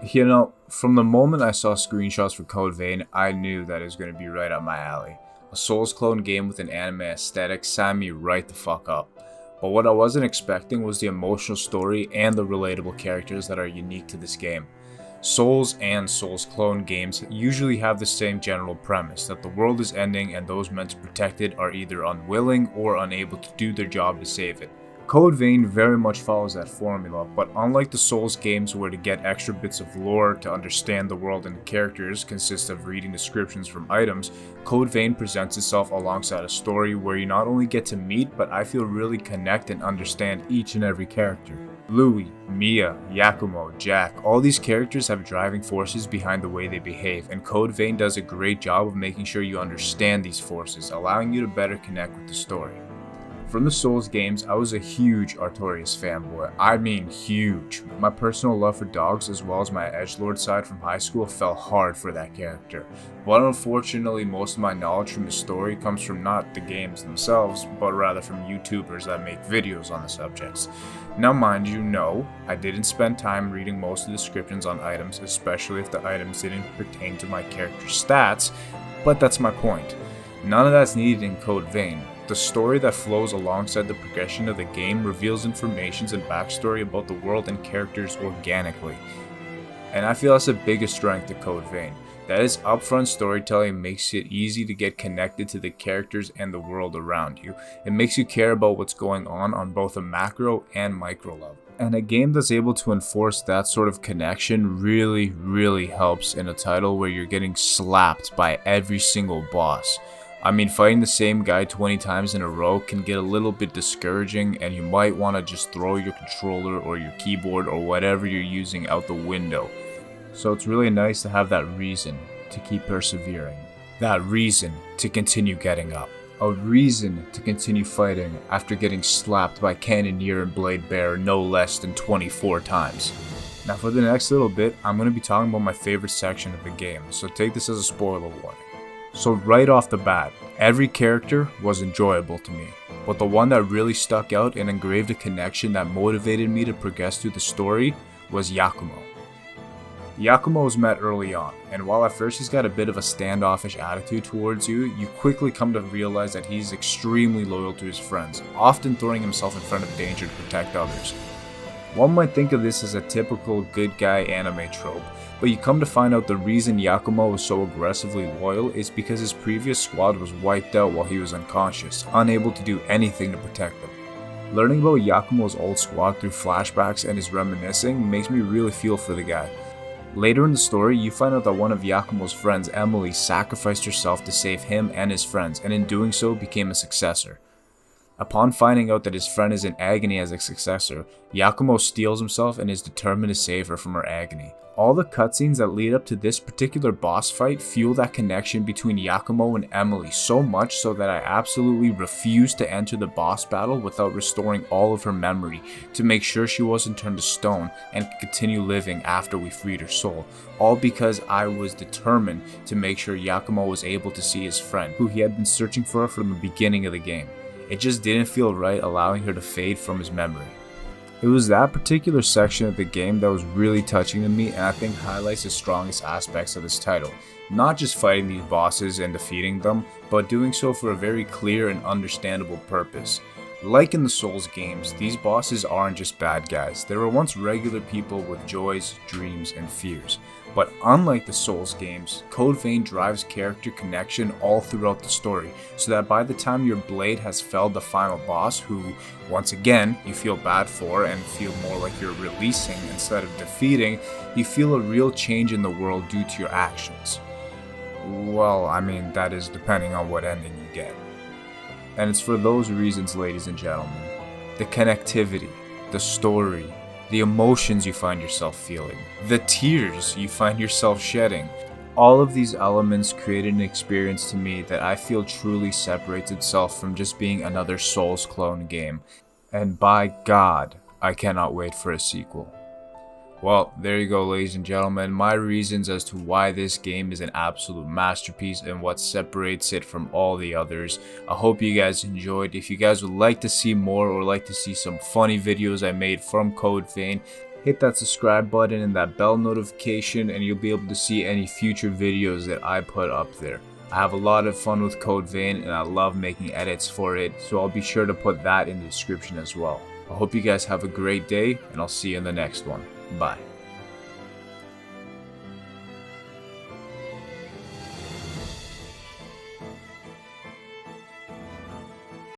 From the moment I saw screenshots for Code Vein, I knew that it was going to be right up my alley. A Souls clone game with an anime aesthetic signed me right the fuck up. But what I wasn't expecting was the emotional story and the relatable characters that are unique to this game. Souls and Souls clone games usually have the same general premise, that the world is ending and those meant to protect it are either unwilling or unable to do their job to save it. Code Vein very much follows that formula, but unlike the Souls games where to get extra bits of lore to understand the world and the characters consists of reading descriptions from items, Code Vein presents itself alongside a story where you not only get to meet, but I feel really connect and understand each and every character. Louis, Mia, Yakumo, Jack, all these characters have driving forces behind the way they behave, and Code Vein does a great job of making sure you understand these forces, allowing you to better connect with the story. From the Souls games, I was a huge Artorias fanboy. I mean huge. My personal love for dogs as well as my edgelord side from high school fell hard for that character. But unfortunately, most of my knowledge from the story comes from not the games themselves, but rather from YouTubers that make videos on the subjects. Now mind you, no, I didn't spend time reading most of the descriptions on items, especially if the items didn't pertain to my character's stats, but that's my point. None of that's needed in Code Vein. The story that flows alongside the progression of the game reveals information and backstory about the world and characters organically. And I feel that's the biggest strength of Code Vein. That is, upfront storytelling makes it easy to get connected to the characters and the world around you. It makes you care about what's going on both a macro and micro level. And a game that's able to enforce that sort of connection really helps in a title where you're getting slapped by every single boss. I mean, fighting the same guy 20 times in a row can get a little bit discouraging, and you might want to just throw your controller or your keyboard or whatever you're using out the window. So it's really nice to have that reason to keep persevering, that reason to continue getting up, a reason to continue fighting after getting slapped by Cannoneer and Blade Bear no less than 24 times. Now for the next little bit, I'm going to be talking about my favorite section of the game, so take this as a spoiler warning. So right off the bat, every character was enjoyable to me, but the one that really stuck out and engraved a connection that motivated me to progress through the story was Yakumo. Yakumo was met early on, and while at first he's got a bit of a standoffish attitude towards you, you quickly come to realize that he's extremely loyal to his friends, often throwing himself in front of danger to protect others. One might think of this as a typical good guy anime trope, but you come to find out the reason Yakumo was so aggressively loyal is because his previous squad was wiped out while he was unconscious, unable to do anything to protect them. Learning about Yakumo's old squad through flashbacks and his reminiscing makes me really feel for the guy. Later in the story, you find out that one of Yakumo's friends, Emily, sacrificed herself to save him and his friends, and in doing so became a successor. Upon finding out that his friend is in agony as a successor, Yakumo steels himself and is determined to save her from her agony. All the cutscenes that lead up to this particular boss fight fuel that connection between Yakumo and Emily so much so that I absolutely refused to enter the boss battle without restoring all of her memory to make sure she wasn't turned to stone and could continue living after we freed her soul, all because I was determined to make sure Yakumo was able to see his friend, who he had been searching for from the beginning of the game. It just didn't feel right allowing her to fade from his memory. It was that particular section of the game that was really touching to me and I think highlights the strongest aspects of this title. Not just fighting these bosses and defeating them, but doing so for a very clear and understandable purpose. Like in the Souls games, these bosses aren't just bad guys. They were once regular people with joys, dreams, and fears. But unlike the Souls games, Code Vein drives character connection all throughout the story, so that by the time your blade has felled the final boss, who, once again, you feel bad for and feel more like you're releasing instead of defeating, you feel a real change in the world due to your actions. Well, I mean, that is depending on what ending you get. And it's for those reasons, ladies and gentlemen, the connectivity, the story, the emotions you find yourself feeling, the tears you find yourself shedding, all of these elements created an experience to me that I feel truly separates itself from just being another Souls clone game. And by God, I cannot wait for a sequel. Well, there you go, ladies and gentlemen, my reasons as to why this game is an absolute masterpiece and what separates it from all the others. I hope you guys enjoyed. If you guys would like to see more or like to see some funny videos I made from Code Vein, hit that subscribe button and that bell notification, and you'll be able to see any future videos that I put up there. I have a lot of fun with Code Vein and I love making edits for it, so I'll be sure to put that in the description as well. I hope you guys have a great day, and I'll see you in the next one. Bye.